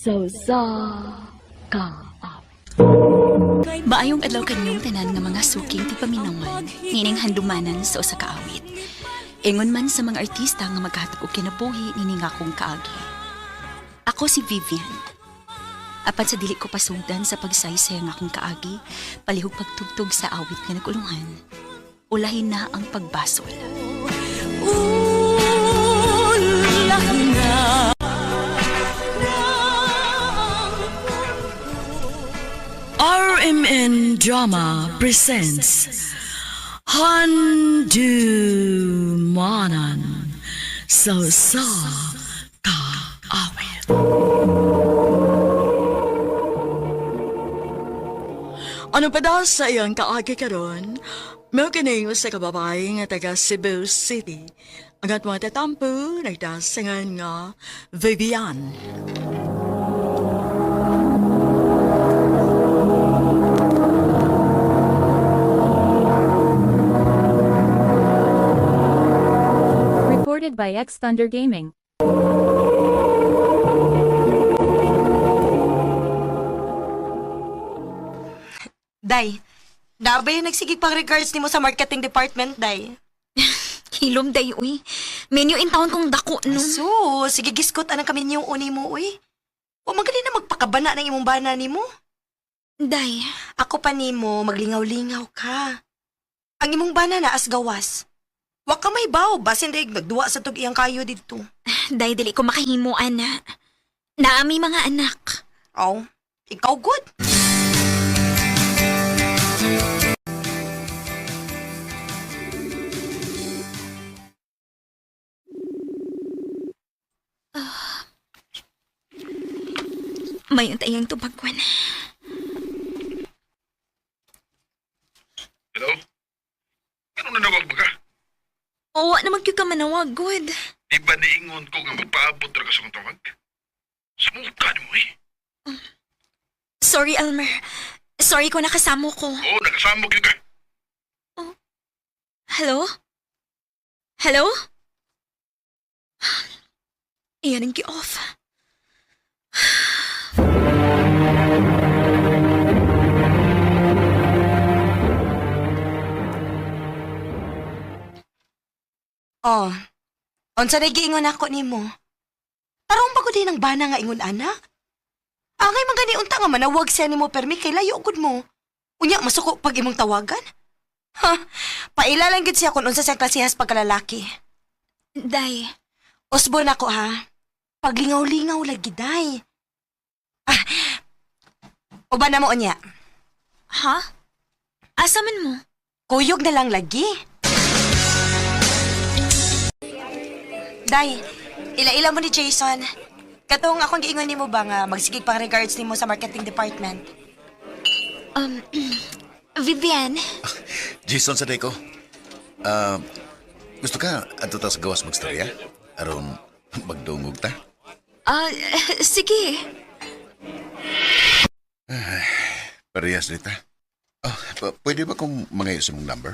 So sa ka. Maayong adlaw kaninyong tanan nga mga suking ti paminawan, nining handumanan sa usa ka awit. Ingon man sa mga artista nga maghatag og kinabuhi nining akong kaagi. Ako si Vivian. Apan sa dili ko pasugdan sa pagsaysay nga akong kaagi, palihog pagtugtog sa awit nga nagulungan. Ulahin na ang pagbasol. Ulahin na. RMN Drama presents Handumanan sa Kaawit. Ano pa daw sa iyang kaagi karon? May kinayo sa kababay nga taga Cebu City. Ang at mga tatampo nagdasangan nga Vivian. Recorded by X Thunder Gaming. Day, ba yung nagsigig pang regards nimo sa marketing department, Day? Hilom day, uy. Menu in town kong dako, no? So, sige giskot anang kami niyong uni mo, uy. O magaling na magpakabana ng imong bana nimo. Day, Ako pa nimo, maglingaw-lingaw ka. Ang imong bana na as gawas. Wa ka may baw, basin day nagduwa sa tug iyang kayo dito. day dili ko makahimuan na. Naami mga anak. Aw, ikaw good. May untayang tubagwan. Hello? Ano nanawag ba ka? Oo, naman kayo ka manawag, good. Di ba niingon ko nga magpaabot ra ka sa kong tawag? Sumuka mo eh. Sorry, Elmer. Sorry ko nakasamo ko. Oo, nakasamok yun ka. Hello? Hello? Iyan ang ki-off. Oh, unsa na giingon ako nimo? Tarong pa ko din ang bana nga ingon anak. Angay man gani unta nga manawag siya nimo permi kay layo gud mo. Unya masuko pag imong tawagan? Ha, pailalang gid siya kung unsa siyang klasehas pagkalalaki. Day, Usbon ako ha. Paglingaw-lingaw lagi day. Ah, uban na mo unya. ha? Asa man mo? Kuyog na lang lagi. Day, ila-ila mo ni Jason. Katong akong giingon nimo ba nga magsigig pang regards nimo sa marketing department? Vivian, Jason sa ko. Gusto ka ato ta sa gawas magstorya? Aron magdungog ta? sige. Parehas nita. Oh, pwede ba kung mangayos mong number?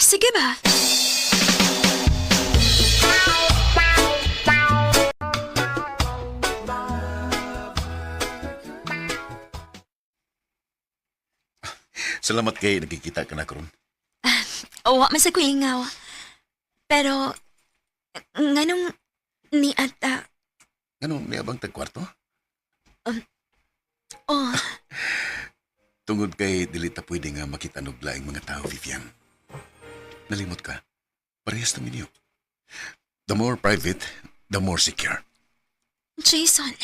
Sige ba? Salamat kay nakikita ka na karon. Oo, man sa kulingaw. Pero, nganong ni ata, Ano, niabang tagkwarto? oh, Tungod kay dili ta pwede nga makita og laing mga tao, Vivian. Nalimot ka. Parehas na minyo. The more private, the more secure. Jason.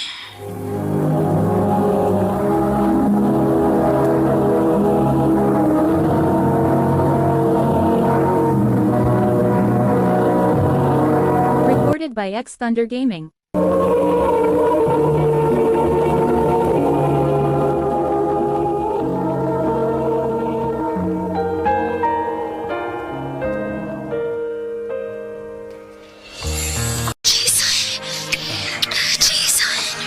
Recorded by X Thunder Gaming. Jason. Jason.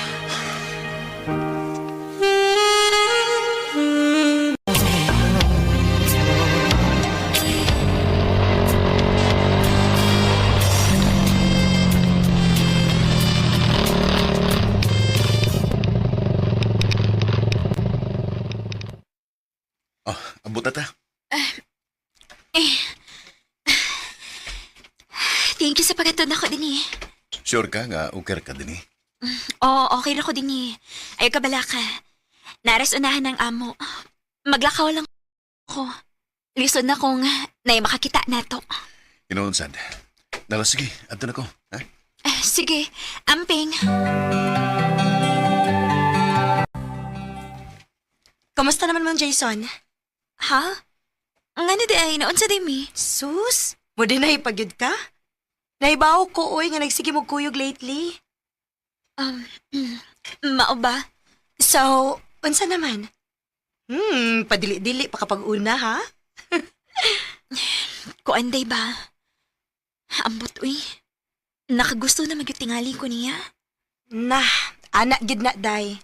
Thank you sa pagkatod ako din eh. Sure ka nga, okay ka din eh. Oo, okay na ko din eh. Ayaw ka bala ka. Naras unahan ng amo. Maglakaw lang ako. Lisod na kung na'y makakita na to. Inuunsad. Dala, sige, ato na ko. Ha? Sige, amping. Kamusta naman Mang Jason? Ha? Ang ano di ay, naon sa dimi? Sus, mo din na ipagyud ka? Naibaw ko, oy, nga nagsige mo kuyog lately. Mao ba? So, unsa naman? Padili-dili pa kapag una, ha? Kuanday ba? Ambot, uy. Nakagusto na magyutingali ko niya. Nah, anak gid na, day.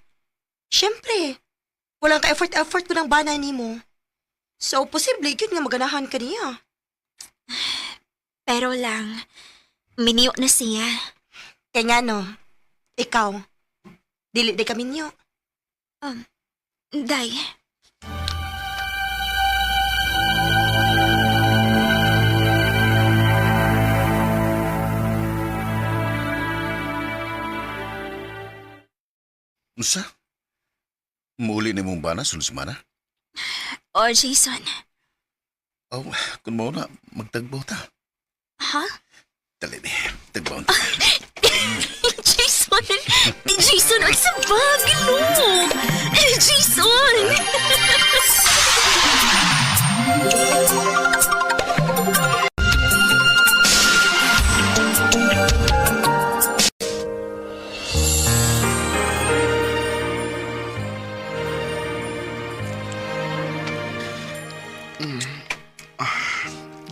Siyempre, walang ka-effort ko ng bana ni mo. So, posible yun nga maganahan ka niya. Pero lang, miniyo na siya. Kaya nga no, ikaw, dili di kami niyo. Day. Unsa? Muli ni mong bana, sunod-sumana? O, Jason. Oh, kung mo na, magtagbaw ta. Ha? Dali ni, tagbaw ta. Jason! Jason, ang sabag! No! Jason!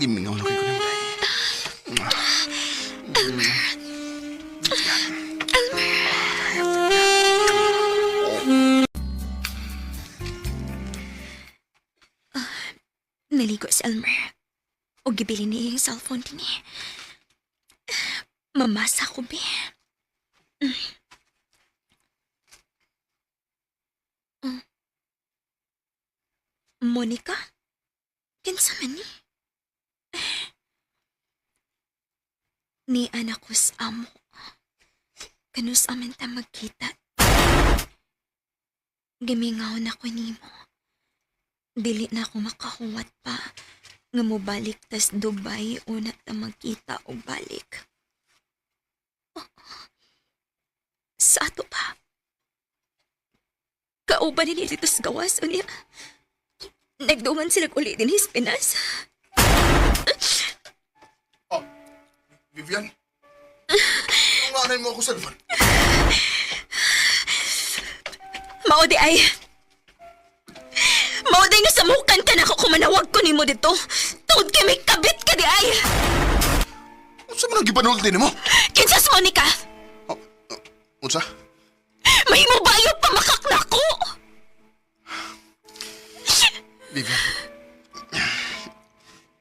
Gimingaw na kayo ko ng day. Naligo si Elmer. O gibili niya yung cellphone din eh. Mamasa ko, be. Monica? Kinsa man ni? Ni anak ko sa amo. Kanus amin ta magkita. Gimingaw na ko nimo. Dili na ako makahuwat pa. Nga mo balik tas Dubai una ta magkita o balik. Oh. Sa ato pa. Kauban ni dito sa gawas o niya. Nagdungan sila ulit din his Pinas. Vivian? Umaanay mo ako sa cellphone. Maudi ay. Maudi nga samukan ka na ako kung manawag ko ni mo dito. Tungod kay may kabit ka di ay. Unsa man ang gipanulti nimo? Kinsas Monica. Unsa? May mo bayo pamakak na ko. Vivian.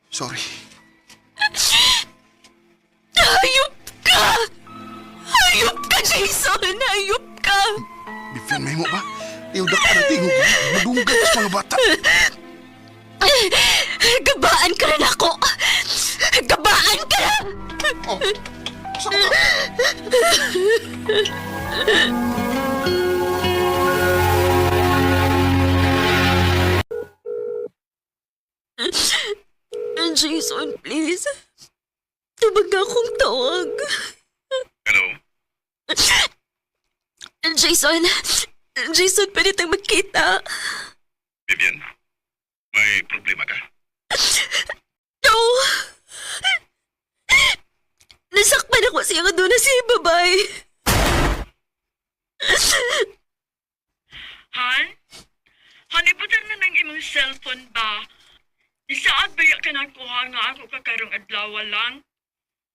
Sorry. Hayop ka! Hayop ka, Jason! Hayop ka! Vivian, may mo ba? Iudak ka na tingog. Madunggat sa mga bata. Gabaan ka rin ako! Gabaan ka na! Oh, saan ka? Jason, please. Tubag akong tawag. Hello? Jason, pwede tayong magkita. Vivian? May problema ka? No! Nasakpan ako siya nga doon na si babae. Han? Han, ibutan na ng imong cellphone ba? Isaad ba ka nakuha nga ako kakarong adlaw lang?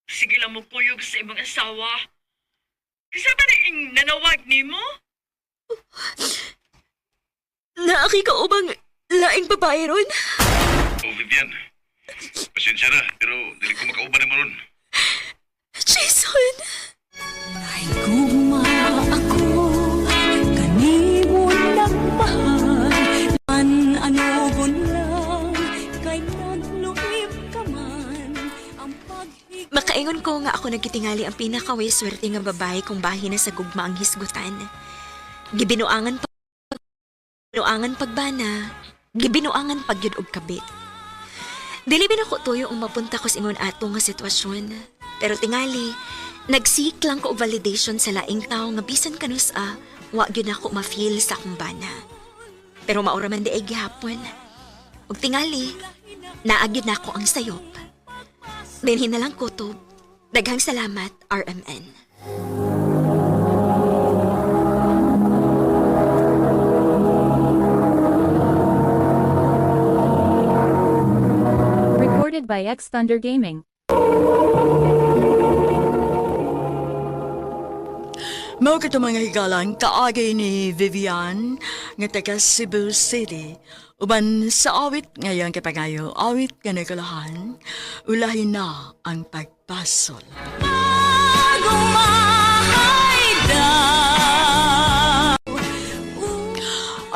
Sige lang mo kuyog sa imong asawa. Kasi ba na ing nanawag ni mo? Naaki ka ubang laing babae ron? Oh, Vivian. Pasensya na, pero dili ko makauban mo ron. Jason! Ay guma ako, kanimo lang mahal. Man ano lang, kay nagluib Makaingon ko nga ako nagkitingali ang pinakaway swerte nga babae kung bahin na sa gugma ang hisgutan. Gibinuangan pagbana, gibinuangan pagyud og kabit. Dili bin ako tuyo ang mapunta ko sa ingon ato nga sitwasyon. Pero tingali, nag-seek lang ko og validation sa laing tao nga bisan kanus wa gyud ako ma-feel sa akong bana. Pero maura man di ay gihapon. Ug tingali, naagid na ako ang sayop. Dinhin na lang kutob. Daghang salamat, RMN. Recorded by X Thunder Gaming. Mao kito mga higalan kaagay ni Vivian nga taga Cebu City. Uban sa awit ngayon kapangayo, awit nga nagalahan, ulahin na ang pagpasol.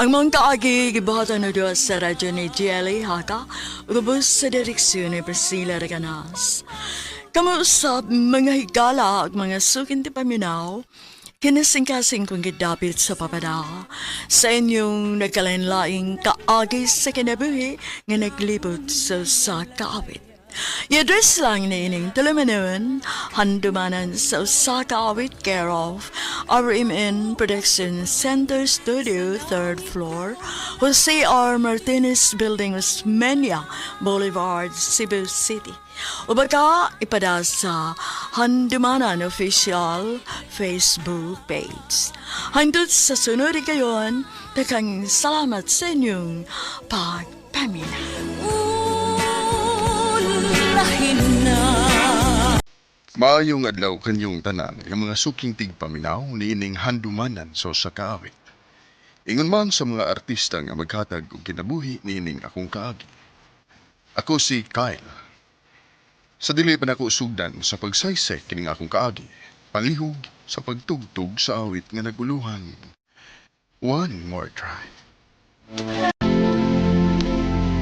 Ang mga kaagi gibahatan na doon sa radyo ni GLA Haka, ubos sa direksyon ni Priscilla Reganas. Kamusta mga higala at mga sukin ti paminaw, kinasing-kasing kong gidapit sa papada sa inyong nagkalain-laing kaagi sa kinabuhi nga naglibot sa kaawit. I-address lang ni ining Tulumanon, handumanan sa Osaka Awit care of RMN Production Center Studio, 3rd floor, Jose R. Martinez Building, Osmeña Boulevard, Cebu City. O baka ipada sa Handumanan Official Facebook page. Handot sa sunod kayon, takang salamat sa inyong pagpamina. Maayong adlaw kanyong tanan ng mga suking tigpaminaw ni ining handumanan sa kaawit. Ingon man sa mga artista nga maghatag og kinabuhi ni ining akong kaagi. Ako si Kyle. Sa dili pa nako sugdan sa pagsaysay kining akong kaagi, palihog sa pagtugtog sa awit nga naguluhan. One more try.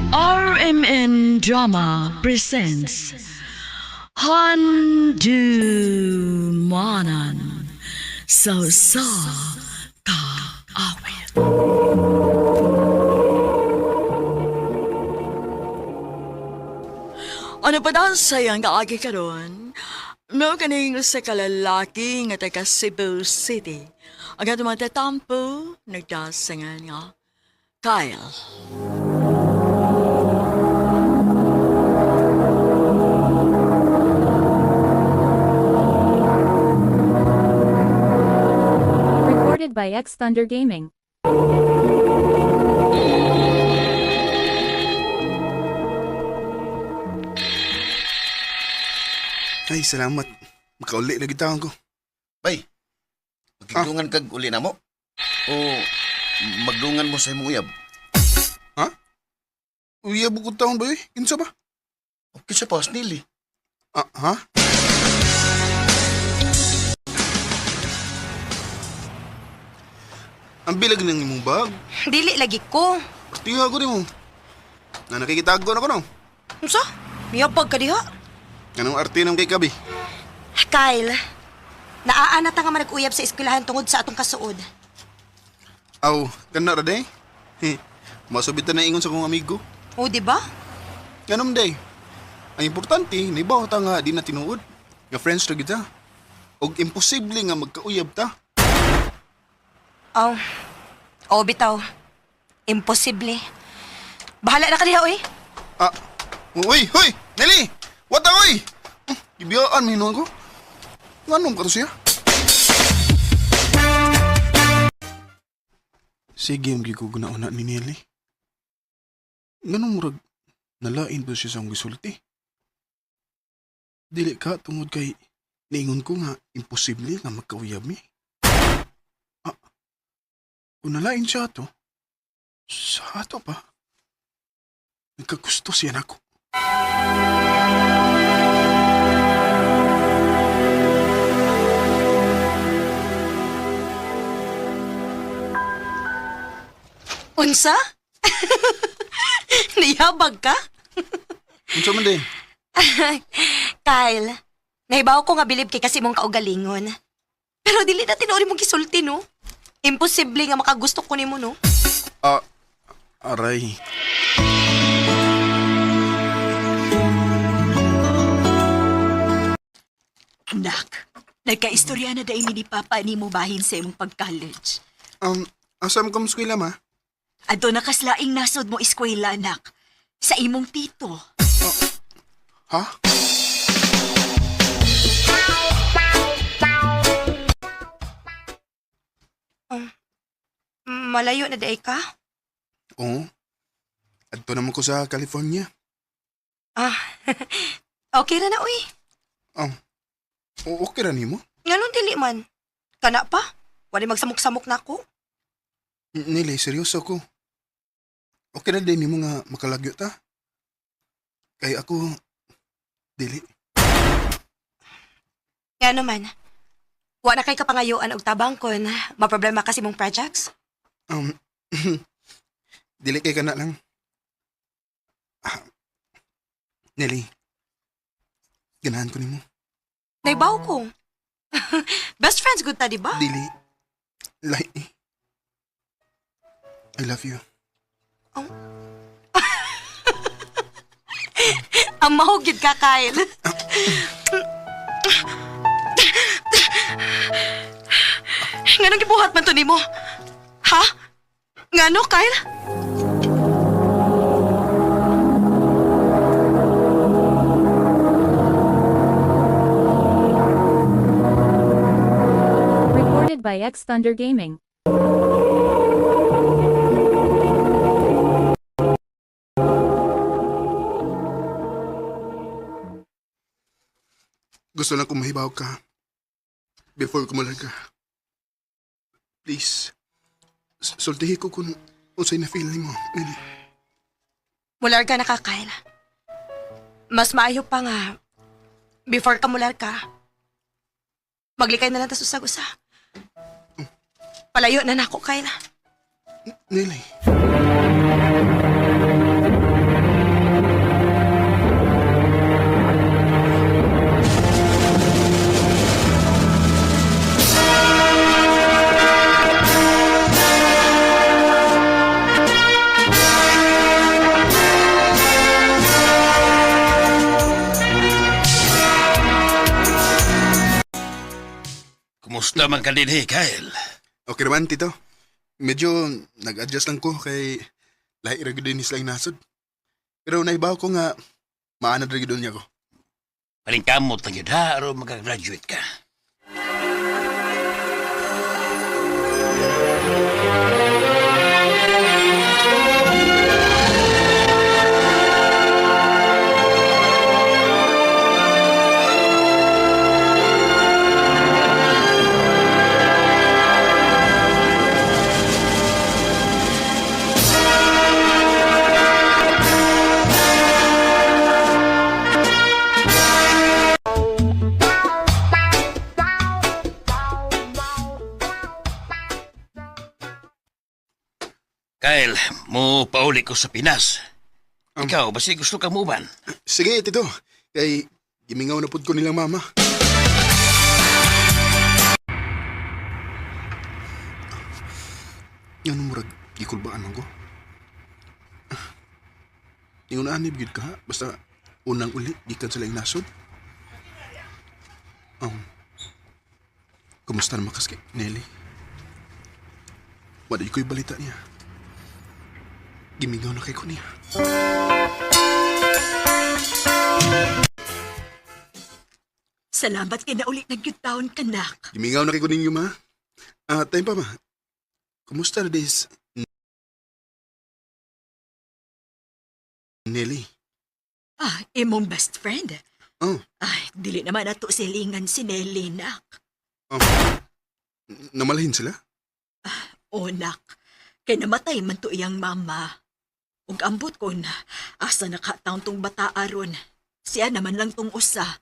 RMN Drama presents Handumanan sa kaawit. Ano pa daw sayang kaagi karon? Mao kaning sa kalalaki nga taga Cebu City. Ang atong matatampo nagdasangan nga Kyle. Recorded by X Thunder Gaming. Ay, salamat. Makauli lagi taon ko. Bay, magdungan kag uli na mo? O magdungan mo sa imong uyab? Uya bukod taon ba eh? Kinsa ba? Okay sa pas nili. Ha? Ang bilag ng imong bag. Dili lagi ko. Tiha ko din mo. Na nakikitago na ko no. Unsa? Miyapag ka diha? Anong arte ng kay Kabi? Kyle, naaana ta nga manag-uyab sa eskwelahan tungod sa atong kasuod. Aw, kana ra day? Masubitan na ingon sa kong amigo. O, di ba? Ganun day. Ang importante, naibaw ta nga di na tinuod. Nga friends na kita. Og imposible nga magkauyab ta. Oh, bitaw. Imposible. Bahala na ka diha, oy. Uy, hoy! Nelly! What the oy? Ibiyaan mo hinuan ko. Nganong ka to siya? Sige, ang gigugunauna ni Nelly. Nganong murag nalain ba siya sa akong gisulti? Dili ka tungod kay niingon ko nga imposible nga magkauyab mi. Kung nalain siya ato, sa ato pa, nagkagusto siya nako. Unsa? Niyabag ka? Unsa man din? Kyle, Nahibaw ko nga bilib kay kasi mong kaugalingon. Pero dili na tinuori mong gisulti, no? Imposible nga makagusto ko nimo, no? Aray. Anak, nagkaistorya na dahil ni Papa ni mo bahin sa imong pag-college. Asam kam eskwela, ma? Ato nakaslaing nasod mo eskwela, anak. Sa imong tito. Ha? Malayo na day ka? Oo. Adto naman ko sa California. Ah, okay ra na, uy. Okay ra nimo? Nganong dili man? Kana pa? Wala magsamok-samok na ako. Nili, seryoso ko. Okay na din nimo nga makalagyo ta. Kay ako, dili. Nga naman. Wala kay kapangayuan og tabang kon maproblema kasi mong projects? Dili kay kana lang. Nelly, ganahan ko nimo. Naibaw ko. Best friends good ta, di ba? Dili. Like, I love you. Ang mahugid ka, Kyle. Nganong gibuhat man to nimo? Ha? Ngano, Kyle? Recorded by X Thunder Gaming. Gusto lang kong mahibaw ka before kumulag ka. Please, sultihi ko kung unsay na feel mo, Nelly. Mular ka na ka, Kyle. Mas maayo pa nga, before ka mular ka, maglikay na lang ta usag-usa. Palayo na nako, Kyle. Nelly. Kumusta man ka din, Kyle? Okay naman, Tito. Medyo nag-adjust lang ko kay lahi ra gyud din sila nasod. Pero naibaw ko nga maanad ra gyud niya ko. Paling kamot lang yun, ha? Aron mag-graduate ka. Kyle, mo pauli ko sa Pinas. Ikaw, basi gusto ka muban? Sige, Tito. Kay gimingaw na pud ko nilang mama. Yan murag gikulbaan man ko. Ingon anib gid ka, basta unang uli gikan sila nasod. Kumusta naman kas kay Nelly? Wala ko'y balita niya. Gimingaw na kay ko niya. Salamat kay naulit nagyutaon ka, nak. Gimingaw na kay ko ninyo, ma. Time pa, ma. Kumusta na days? Nelly. Imong best friend. Oh, Dili naman nato silingan si Nelly, nak. namalahin sila? O, nak. Kay namatay man to iyang mama. Ug ambot ko na, asa nakataon tong bata aron. Siya naman lang tong usa.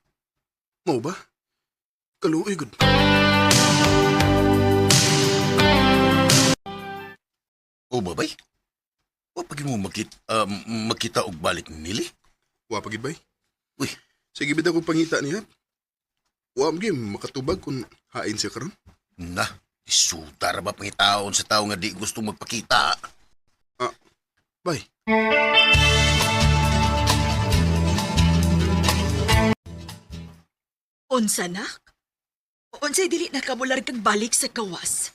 Mau ba? Kaluoy, good. O babay? O pag mo makita og balik ni Nili? Wapagid bay? Uy. Sige, bita ko pangita niya. Wam gyud makatubag kung hain siya karon. Na, isuta ra ba pangitaon sa tao nga di gusto magpakita? Bay. Unsa nak? Unsay dili nakabular kag balik sa gawas?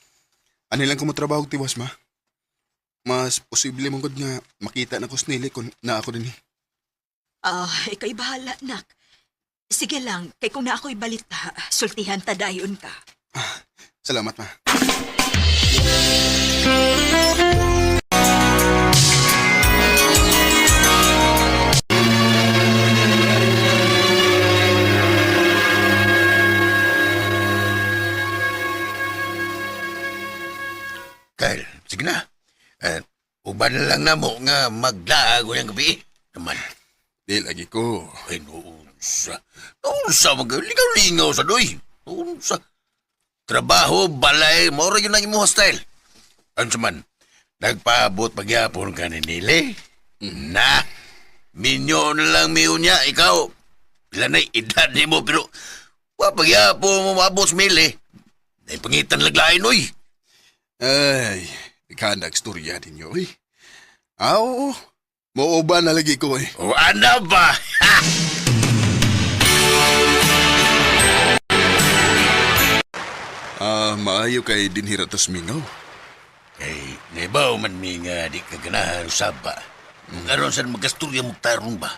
Ano lang ko matrabaho tiwas ma? Mas posible mong gud nga makita na ko si Nelly kung na ako din. Ikay bahala nak. Sige lang, kay kung na ako'y balita, sultihan ta dayon ka. Salamat ma. Kyle, sige na. Uban na lang na mo nga maglago yung gabi. Naman, Di lagi ko. ay noonsa. Noonsa, magalingaw-lingaw sa doy. Noonsa. Trabaho, balay, mora yun ang imo hostel. Ano man, nagpaabot pagyapon ka ni Nile? Na, minyo na lang miyo niya, ikaw. Pila na edad ni mo, pero pagyapon mo maabot sa Mile. Ay pangitan laglain, oy. Ay, ikanak storya ninyo eh. Oo, mauban na lagi ko eh. O ano ba? Ha! Maayo kay dinhira tas mingaw. Kay, naibaw man mi nga di ka ganahan usab ba. Ngaron saan magasturya mo tarong ba?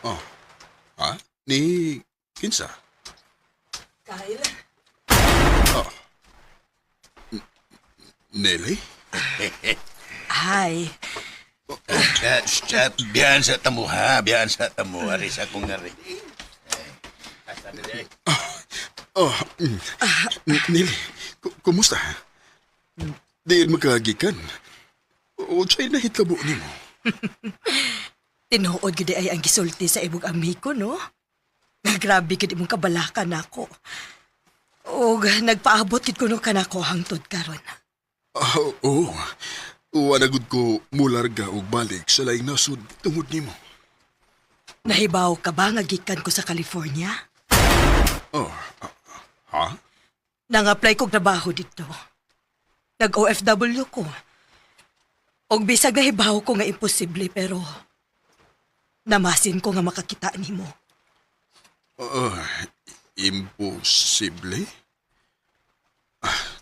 Oh, ha? Ni kinsa? Kyle? Nelly? Ay, Biyan sa tamo ha, biyan sa tamo. Aris akong ngari. Oh, Nelly, kumusta? Diyan magkagikan. O sa'y nahitabo ni mo. tinuod gid ay ang gisulti sa ibog amigo, no? Grabe gid imong kabalakan nako. O nagpaabot gid kuno kanako hangtod karon. Oo. Wanagod ko mularga og balik sa laing nasod tungod nimo. Nahibaw ka ba nga gikan ko sa California? Oh, ha? Nang-apply kog trabaho dito. Nag-OFW ko. Og bisag nahibaw ko nga imposible pero namasin ko nga makakita nimo. Imposible?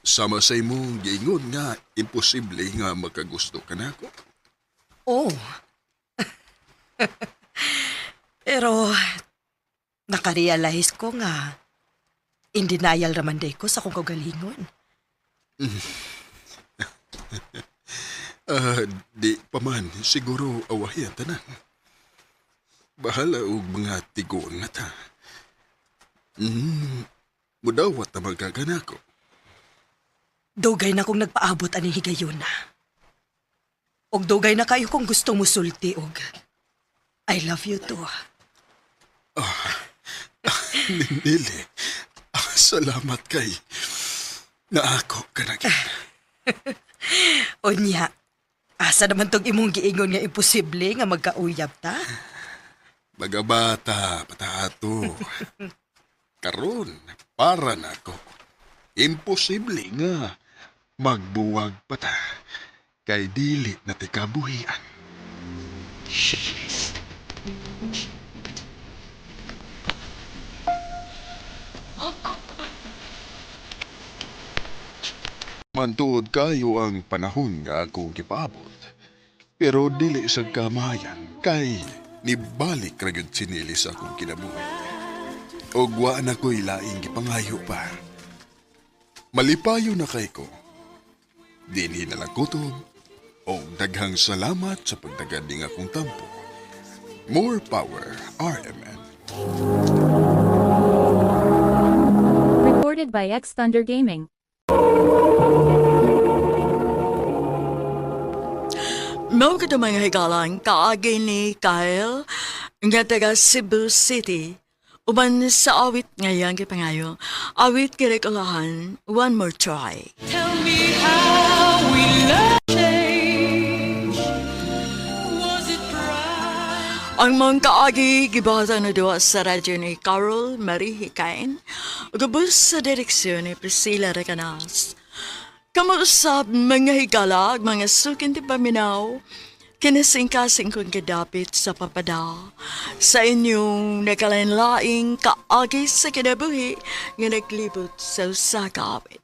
Sama sa imong giingon nga imposible nga makagusto ka na ako. Oh. Pero nakarealize ko nga in denial raman day ko sa kong kagalingon. Di pa man siguro awayan tanan. Bahala og mga tigon na ta. Mudawat na magkagana ko. Dugay na kong nagpaabot aning higayon na. Og dugay na kayo kung gusto mo sulti og I love you too. Nili, salamat kay na ako ka na Unya, asa naman tong imong giingon nga imposible nga magkauyab ta? Bagabata, patato. Karon, para na ako. Imposible nga magbuwag pa ta kay dili na ti kabuhian. Mantuod kayo ang panahon nga akong gipaabot. Pero dili sa kamayan kay nibalik ra gyud sinili sa akong kinabuhi. Og wa na ko'y laing gipangayo pa. Malipayo na kay ko. Dinhi na lang kutob o daghang salamat sa pagdagad ning akong tampo. More power, RMN. Recorded by X Thunder Gaming. Mao ka mga higalang kaagi ni Kyle nga taga Cebu City. Uban sa awit ngayon kay pangayo. Awit kirikulahan, one more try. Tell me how we love change. Was it pride? Ang mga kaagi gibasa na doon sa radyo ni Carol Marie Hikain, gabos sa direksyon ni Priscilla Recanas. Kamusta mga higala, mga sukin ti paminaw, kinasingkasing kong kadapit sa papada sa inyong nakalanlaing kaagi sa kinabuhi nga naglibot sa usakawit.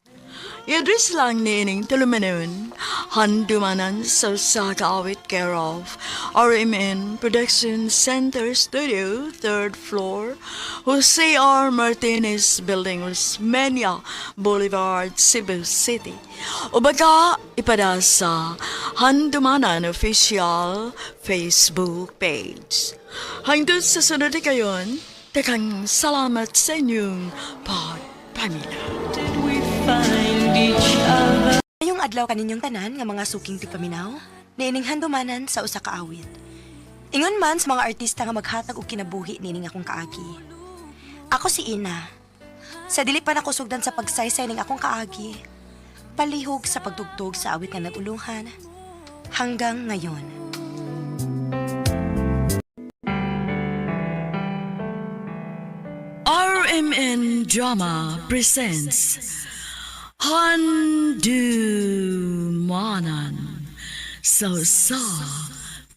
Idris lang nining tulumanon, handumanan sa usakawit care of RMN Production Center Studio, 3rd floor, Jose R. Martinez Building, Osmeña Boulevard, Cebu City. O baka ipada sa Handumanan Official Facebook page. Hanggang sa sunod na kayon, takang salamat sa inyong pagpamilya. Ngayong adlaw kaninyong tanan nga mga suking tipaminaw, niining handumanan sa usa ka awit. Ingon man sa mga artista nga maghatag og kinabuhi nining akong kaagi. Ako si Ina. Sa dili pa nako sugdan sa pagsaysay ning akong kaagi, palihog sa pagtugtog sa awit nga naguluhan hanggang ngayon. RMN Drama presents Handumanan sa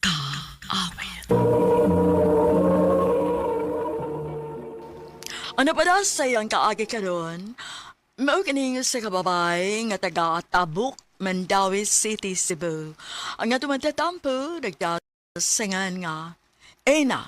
kaawit. Ano pa daw sa iyang kaagi karon? Mao kining sa kababay nga taga Tabuk, Mandawi City, Cebu. Ang nga tumatatampo nagdasangan nga Ena.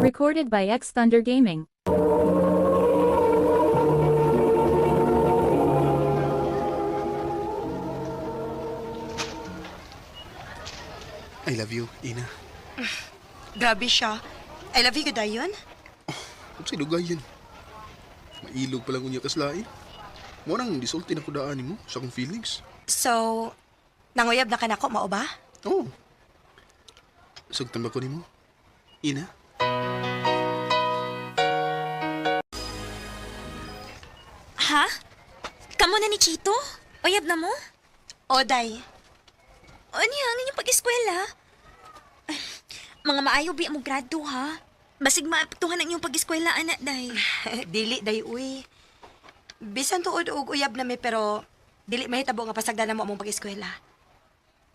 Recorded by X Thunder Gaming. I love you, Ina. Grabe siya. I love you, dayon. Kung sa'yo lugayan. Mailog palang unya kaslain. Mo nang disulti na ko daan mo sa akong feelings. So, nanguyab na ka na ko, mao ba? Oo. Sugtan ba ko ni mo? Ina? Ha? Kamo na ni Chito? Oyab na mo? Oday. Ano yan? Inyong pag-eskwela? Mga maayo bi mo grado, ha? Basig maapektuhan ang iyong pag-eskwela, anak, day. Dili, day, uy. Bisan tuod og uyab na mi, pero dili mahitabo nga pasagdan na mo among pag-eskwela.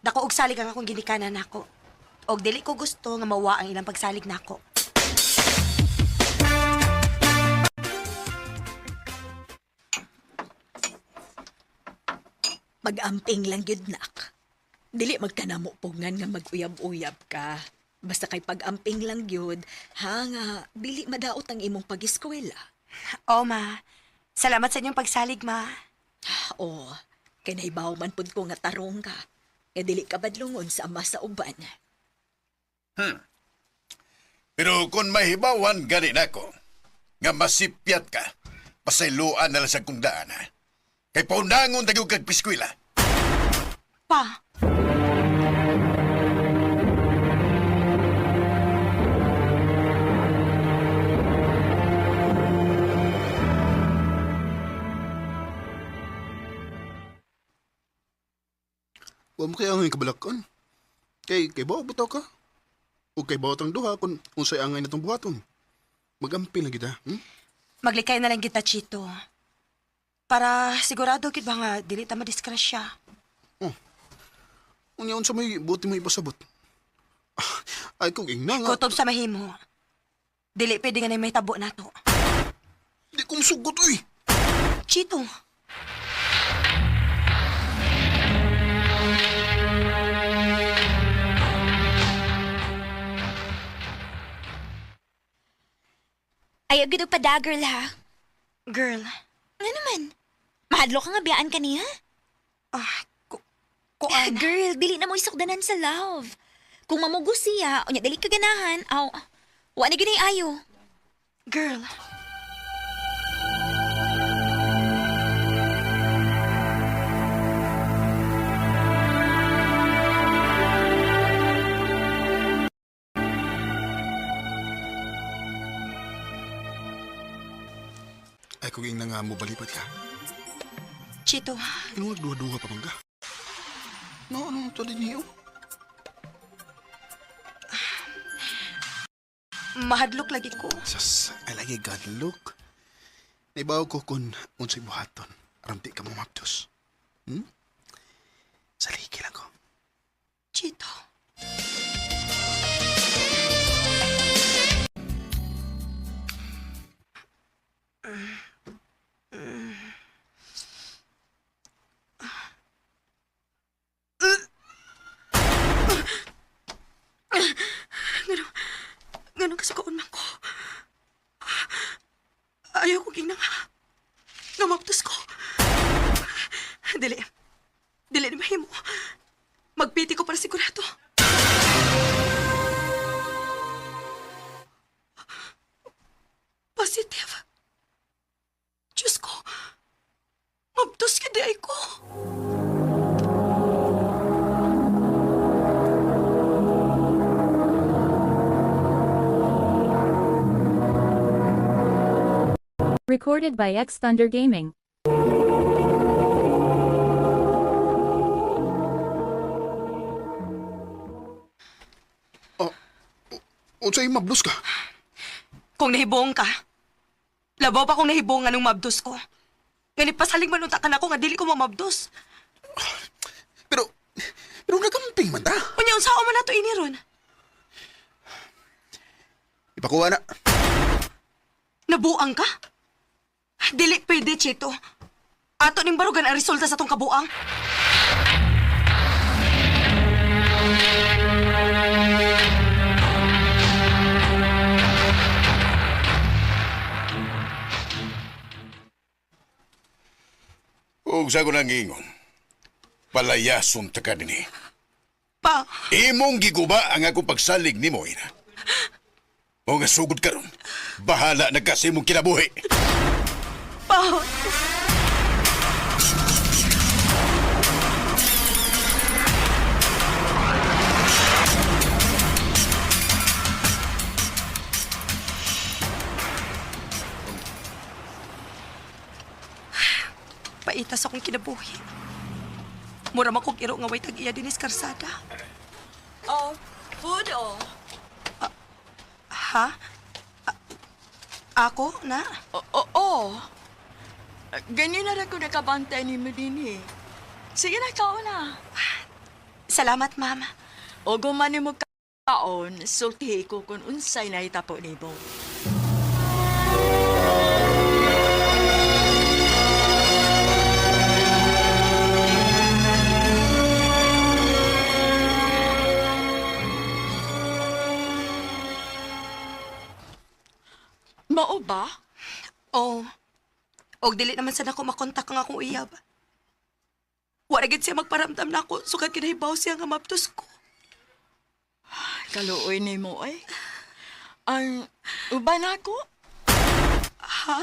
Dako og salig ang akong ginikanan nako. Og dili ko gusto nga mawa ang ilang pagsalig nako. Mag-amping lang yun, nak. Dili magkanamo pungan nga mag-uyab-uyab ka. Basta kay pag-amping lang yun, nga, dili madaot ang imong pag-eskwela. Oh, ma. Salamat sa inyong pagsalig, ma. Oo, kay naibaw man pud ko nga tarong ka. Nga dili ka badlungon sa ama sa uban. Pero kung mahibawan gani nako, nga masipyat ka, pasayloan na lang sa kundaan, ha? Kay paundangon tayo kag piskwila. Pa. Huwag mo kaya ang kabalakan. Kay bawa butaw ka. O kay bawa tang duha kung unsay angay na itong buhaton. Mag-amping lang kita, Maglikay na lang kita, Chito. Para sigurado kid ba nga dili ta madiskrasya. Unyaon sa may buti mo ipasabot. Ay kung ingna nga. Kutob sa mahimo. Dili pwede nga na may tabo nato. Di kong sugot, uy. Chito. Ayaw gid pa da, girl, ha? Girl. Ano naman? Mahadlo ka nga biyaan kaniya? Kuan. Girl, dili na mo isukdanan sa love. Kung mamugo siya, o niya dili ka ganahan, wa na ginay ayo. Girl. Balay ko yung nga mo balipat ka. Chito, Ano nagduha-duha pa man ka? No, ano ito din niyo? mahadlok lagi ko. Sas, ay lagi God look. Naibaw ko kung unsay buhaton. Ramti ka mo maptos. Saliki lang ko. Chito. Ganun kasi kaunman ko. Ayaw ko ginang ngamaptos ko. Dili. Dili ni mahimo. Magpiti ko para sigurado. Positive. Diyos ko. Maptos ka di ay ko. Recorded by X Thunder Gaming. Unsay mabdos ka? Kung nahibong ka, labaw pa kung nahibong anong mabdos ko. Ganit pasaling manunta ka na ako nga dili ko mamabdos. Pero nagamping man ta. Unya, unsao man nato iniron. Ipakuha na. Nabuang ka? Dili pwede, Chito. Ato ning barugan ang resulta sa tong kabuang. Ug sa ko nang ingon, palayason ta ka dinhi. Pa, Imong giguba ang akong pagsalig nimo, ina. O nga sugod karon, bahala na kasi mong kinabuhi. pa. Paitas akong kinabuhi. Mura man kong iro nga way tag-iya dinis karsada. Oh, food oh. Ha? Ako, na? Oo. Ganyan na rin ko nakabantay ni mo din eh. Sige na, ikaw na. Salamat, mama. O gumani mo kaon, sultihi ko kung unsay na itapo ni mo. Mao ba? Oo. Og dili naman sana ako makontak ang akong uyab. Wala gid siya magparamdam na ako, sukad kinahibaw siya nga maptos ko. Kaluoy ni mo ay. Ang uban ako? Ha?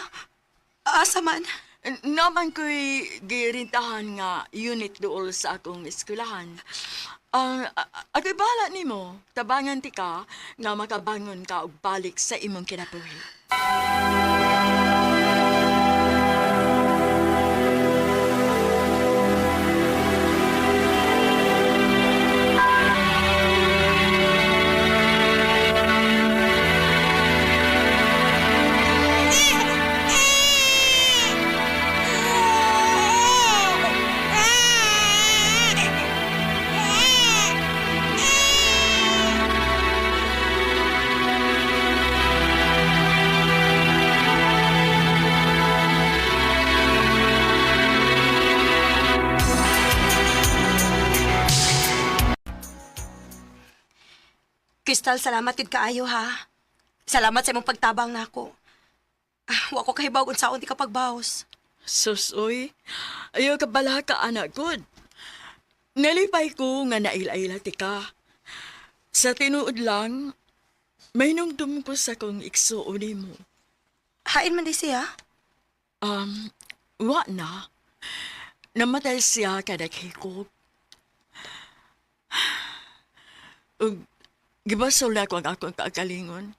Asa man? Naman ko'y girintahan nga unit dool sa akong eskwelahan. Ang ako'y bahala ni mo, tabangan ti ka nga makabangon ka og balik sa imong kinabuhi. Crystal, salamat gid kaayo ha. Salamat sa imong pagtabang nako. Wa ko kahibaw kung saon ti ka pagbaos. Susoy, ayaw ka bala ka anak good. Nalipay ko nga naila-ila ti ka. Sa tinuod lang, may nungdum ko sa kong iksuon mo. Hain man di siya? Wa na. Namatay siya kadagikog. Ug gibasol na ko ang akong kaagalingon.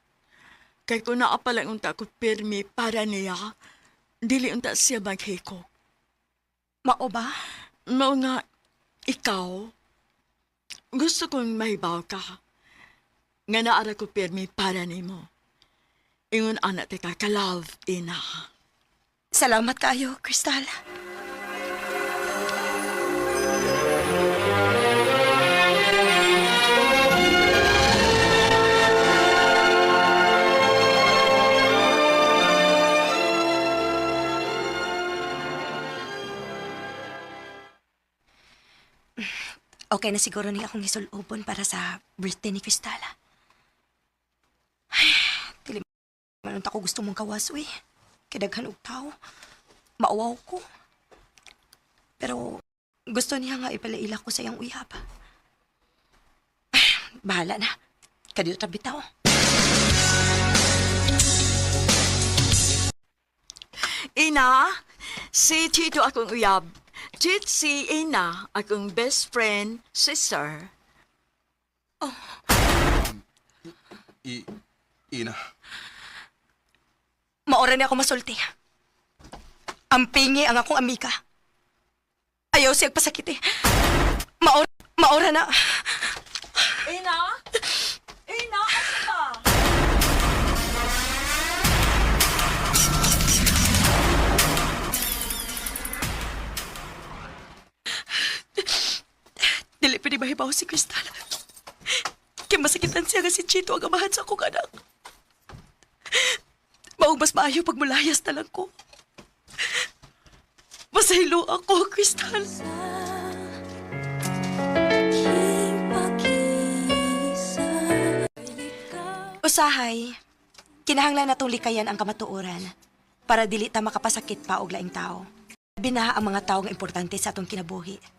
Kay kung naapalang unta ko pirmi para niya, dili unta siya maghiko. Mao ba? Mao nga, ikaw, gusto kong mahibaw ka. Nga naara ko pirmi para nimo. Ingon anak te ka ka-love, ina. Salamat kayo, Crystal. Okay na siguro ni akong isulubon para sa birthday ni Crystal. Ay, dili man ako gusto mong kawasoy. Kidaghan og tao. Mauwaw ko. Pero gusto niya nga ipalaila ko sa iyang uyab. Bahala na. Kadito ta bitaw. Ina, si Tito akong uyab. Tit si Ina, akong best friend, sister. Ina. Maora ni ako masulti. Ampingi ang akong amika. Ayaw siyang pasakiti. Maora na. Ina? Ina, asa ka? Dili pa di mahibaw si Crystal. Kaya masakitan siya nga si Chito ang amahan sa akong anak. Maong mas maayo pag mulayas na lang ko. Masahilo ako, Crystal. Usahay, kinahanglan natong likayan ang kamatuoran para dili ta makapasakit pa og laing tao. Labi na ang mga tao nga importante sa atong kinabuhi.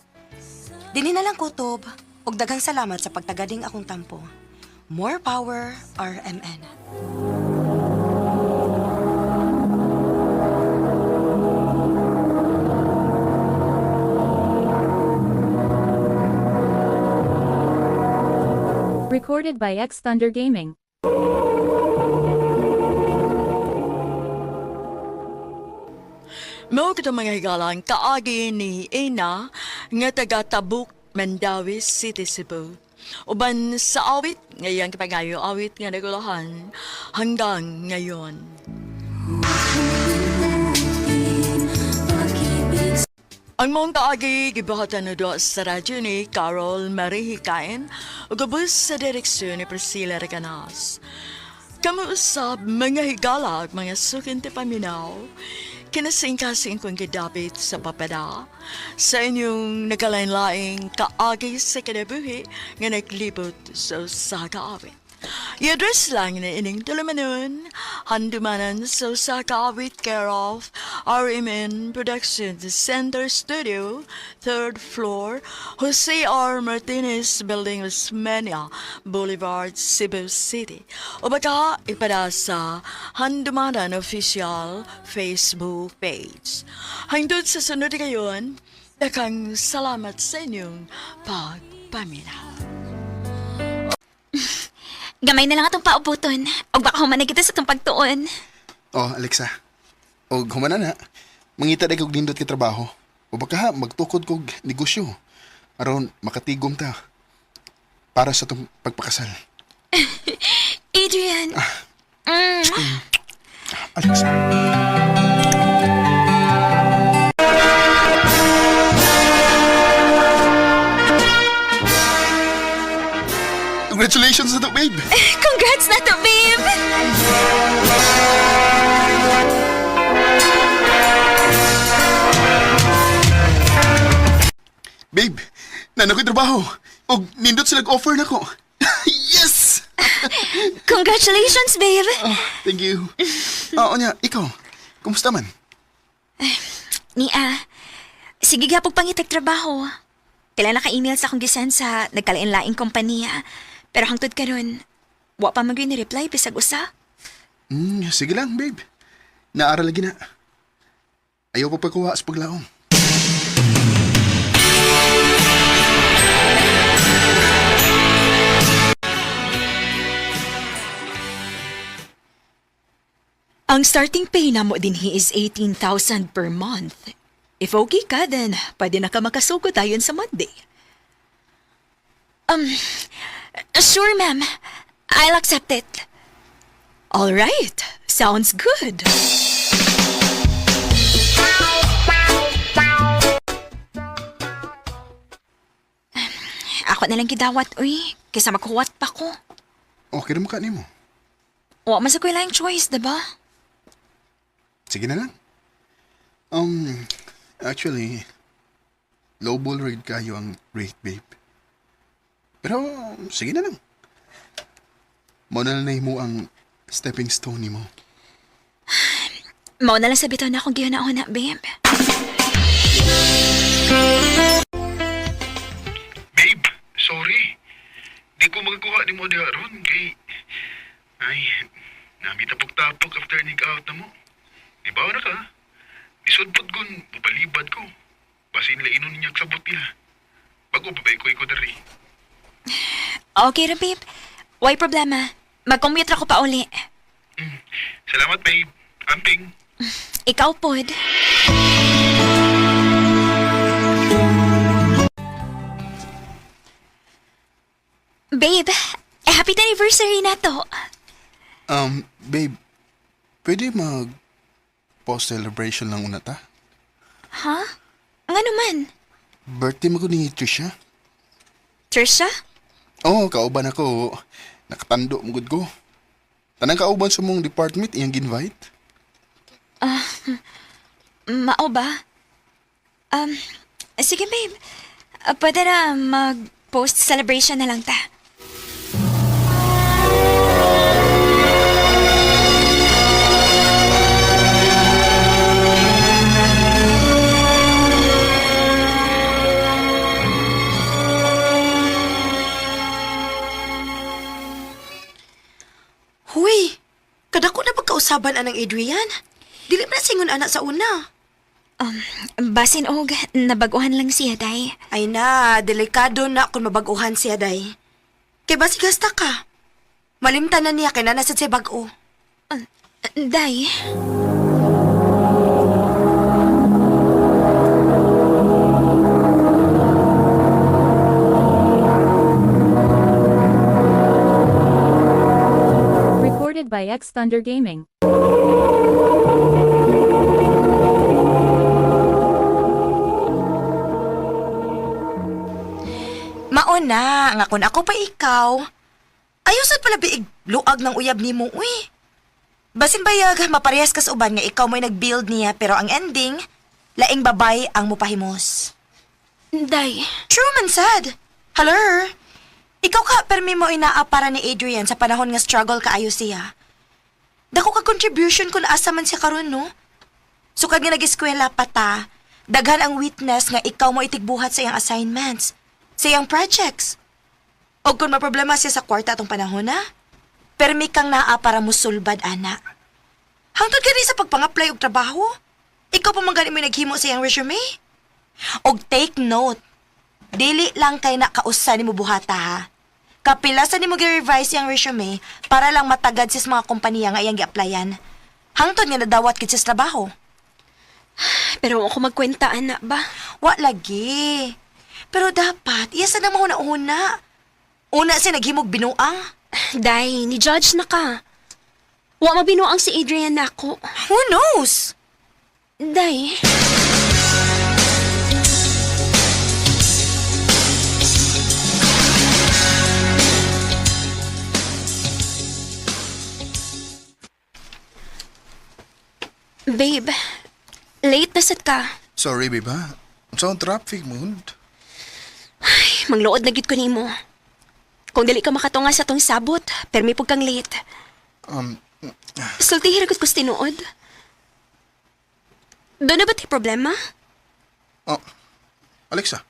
Dili na lang kutob ug daghang salamat sa pagtagading akong tampo. More power, RMN. Recorded by X Thunder Gaming. Mao kita mga higalan, kaagi ni Ina nga taga Tabuk, Mandawi City, Cebu. Uban sa awit, ngayon kapangayo awit nga nagulahan hanggang ngayon. Ang mong kaagi, gibahatan na doon sa radyo ni Carol Marie Hikain o gabos sa direksyon ni Priscilla Reganas. Kamuusap mga higala at mga sukin ti paminaw, kinasing-kasing kong gidapit sa papada sa inyong nagalain-laing kaagi sa kinabuhi nga naglibot sa kaawit. I-address lang na ining tulumanon, handumanan sa kaawit care of RMN Productions Center Studio, 3rd floor, Jose R. Martinez Building, Osmeña Boulevard, Cebu City. O baka ipada sa Handumanan Official Facebook page. Hangtod sa sunod ngayon, dakang salamat sa inyong pagpaminaw. Gamay na lang atong paubuton. O baka humanay kita sa itong pagtuon. Oh, Alexa. O humana na. Mangita na kog nindot kay trabaho. O baka magtukod kog negosyo. Aron makatigom ta. Para sa itong pagpakasal. Adrian. Alexa. Congratulations na to, babe! Congrats na to, babe! Babe, nanak ko'y trabaho. O nindot sila offer na ko. Yes! Congratulations, babe! Thank you. Oo niya, ikaw, kumusta man? Nia, sige gapog pangitag trabaho. Kailan naka-email sa akong gisend sa nagkalain-laing kompanya. Pero hangtod karon, wa pa mag ni-reply bisag usa. Sige lang, babe. Naaral lagi na. Ayaw pa pagkuha sa paglaong. Ang starting pay na mo din is 18,000 per month. If okay ka, then pwede na ka makasugod tayon sa Monday. Sure, ma'am. I'll accept it. All right, sounds good. Ako na lang gidawat, uy. Kaysa maghuwat pa ko. Okay naman ka nimo. Wa man sa ko ilang choice, diba? Sige na lang. Actually, lowball rate kayo ang rate, babe. Pero, sige na lang. Muna na mo ang stepping stone ni mo. Mao na lang sabitan na akong gihuna-una, babe. Babe, sorry. Di ko magkuha ni mo diha ron kay... Ay, namitapok-tapok after nig-out na mo. Di ba na ka? Isudpot gun, bubalibad ko. Basin lainon niya sabot nila. Bago babay ko dari. Okay ra, babe. Why problema? Mag-commute ra ko pa uli. Salamat, babe. Amping. Ikaw, pod. Babe, happy anniversary na to. Babe, pwede post celebration lang una ta? Ha? Nga naman? Birthday mo ko ni Trisha. Trisha? Oo, kauban ako. Nakatando mo gud ko. Tanang kauban sa mong department, iyang ginvite. Mao ba? Sige, babe. Pwede na mag-post celebration na lang ta. Huy, kadako na pagkausaban anang Adrian. Dili man singon anak sa una. Basin og, nabaguhan lang siya, day. Ay na, delikado na kung mabaguhan siya, day. Kay basi gasta ka. Malimtan na niya kay nanasad siya bago. Day? Recorded by X Thunder Gaming. Mauna, nga kun ako pa ikaw. Ayusan pala biig luag ng uyab ni mo, uy. Basin bayag, maparehas ka sa uban nga ikaw mo'y nag-build niya pero ang ending, laing babay ang mupahimos. Day? True man sad. Hello? Ikaw ka, permi mo inaa para ni Adrian sa panahon nga struggle kaayo siya. Dako ka contribution kung asa man siya karon no? Sukad nga nag-eskwela pa ta, daghan ang witness nga ikaw mo itigbuhat sa iyang assignments, sa iyang projects. O kung maproblema siya sa kwarta atong panahon na, permi kang naa para musulbad, ana. Hangtod ka rin sa pagpang-apply og trabaho, ikaw pa man gani mo naghimo sa iyang resume. Og take note, dili lang kay nakausa ni mo buhata ha. Kapilasan ni mo gi-revise yung resume para lang matagad sis mga kompanya nga iyang gi-applyan. Hangtod nga nadawat kit sis trabaho. Pero ako magkwentaan na ba? Wa lagi. Pero dapat, iya sa naman una. Una siya naghimog binuang. Day, ni-judge na ka. Wa mabinuang si Adrian na ako. Who knows? Day. Babe, late na sad ka. Sorry, babe ha. Sa traffic mo. Mangluod na gid ko nimo. Kung dili ka makatunga sa tong sabot, permi pug kang late. Sulti hiragot ko sa tinuod. Doon na ba tayo problema? Alexa,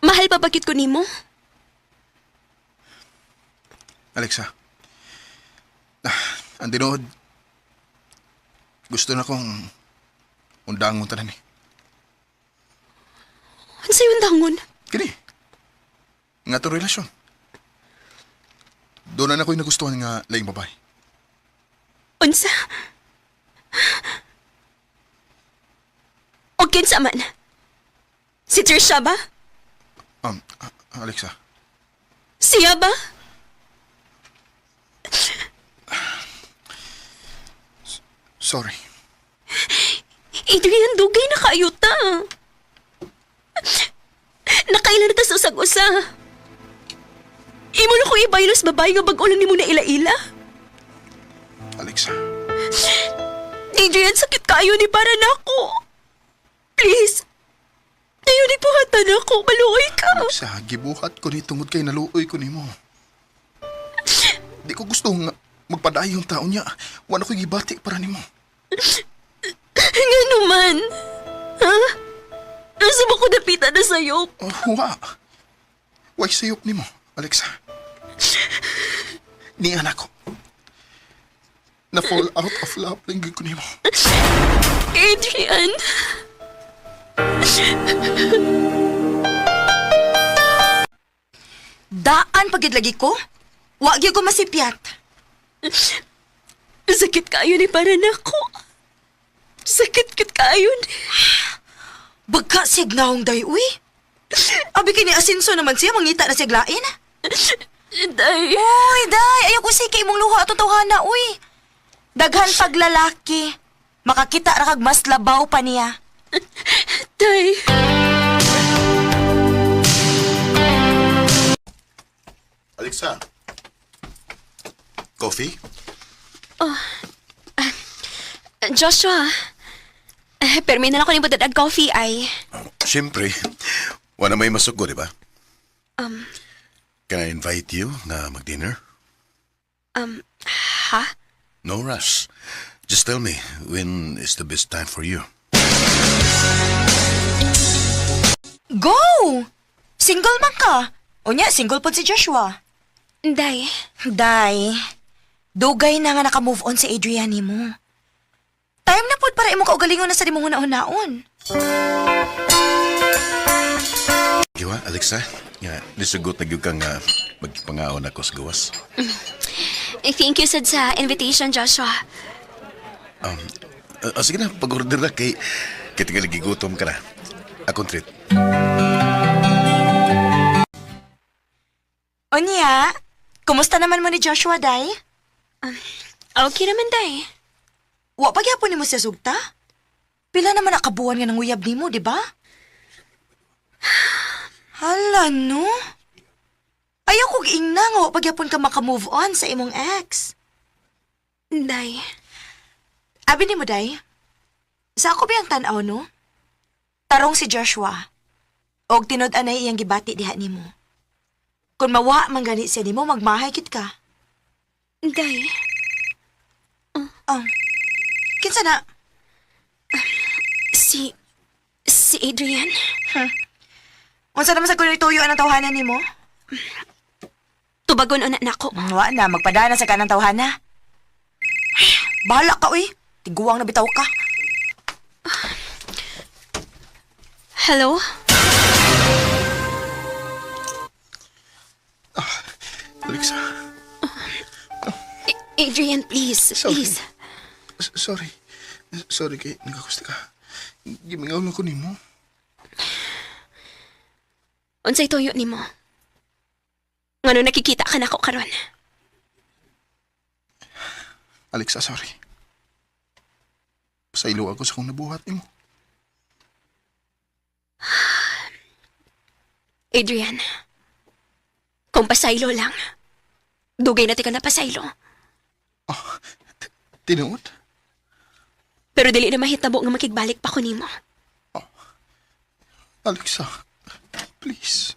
Mahal pa bagit ko nimo? Alexa. Ang tinuod, gusto na kong undang mo tanan eh. Ano sa'yo ang dangon? Kini, nga to relasyon. Doon na ako'y nagustuhan nga laing babae. Unsa? O kinsa man? Si Trisha ba? Alexa. Siya ba? Sorry. Adrian, dugay na kayo ta. Nakailan na ta sa usag-usa. Imo na kong ibaylos babae nga bag-o lang ni mo na ila-ila. Alexa. Adrian, sakit kayo ni para na ako. Please. Ngayon ipuhatan ako. Maluoy ka. Alexa, gibuhat ko ni tungod kay naluoy ko ni mo. Di ko gusto nga magpadayon taon niya. Wala ko gibati para ni mo. Nga naman. Ha? Nasa ba ko napita na sa'yo? Why sayop ni mo, Alexa? Ni anak ko. Na-fall out of love lang ko ni mo. Adrian. Daan pagid lagi ko? Wa gyud ko masipyat. Sakit kayo ni para na ako. Sakit kit kayo ni. Bagka signahong day, uy. Abi kini asinso naman siya, mangita na siya glain. Day. Uy, day, ayaw ko say kay imong luha atong tawhana, uy. Daghan paglalaki. Makakita ra kag mas labaw pa niya. Day. Alexa. Coffee? Joshua. Permi na lang ko ni budad ag coffee ay. Siyempre. Wala may masugo, di ba? Can I invite you na mag-dinner? Ha? No rush. Just tell me, when is the best time for you? Go! Single man ka. O nya, single pod si Joshua. Day. Day, dugay na nga naka-move on si Adrian mo. Time na pod para imo kaugalingon na sa dimong una-unaon. Giwa, Alexa? Yeah, nisugot na gyud kang magpangaon ako sa gawas. Thank you sad sa invitation, Joshua. Sige na, pag-order na kay tingali gigutom ka na. Akong treat. O niya, kumusta naman mo ni Joshua, Day? Okay naman, Day. Wa pa gyapon nimo siya sugta? Pila naman nakabuan nga ng uyab nimo, di ba? Hala, no? Ayaw ko giingna nga wa pa gyapon ka maka-move on sa imong ex. Day. Abi nimo, Day. Sa ako biyang tan-aw, no? Tarong si Joshua. Og tinud-an na iyang gibati diha nimo. Kung mawa man gani siya nimo, magmahay kit ka. Day. Kinsa na? Si Adrian. Unsa naman sa kunoy tuyo ang tawhanan nimo? Tubagon na nako. Wa na, magpadana sa kanang tawhana. Bahala ka, uy. Tiguang na bitaw ka. Hello? Alexa. Adrian, please. Sorry. Please. Sorry. Sorry kay nagagusto ka. Gimingaw lang ko ni mo. Unsay tuyo nimo? Ngano nakikita ka na ko karon? Alexa, sorry. Pasaylo ako sa kong nabuhat ni mo. Adrian, kung pasaylo lang, dugay na ti ka na pasaylo. Tinuod? Pero dili na mahitabo nga makigbalik pa ko nimo. Alexa, please.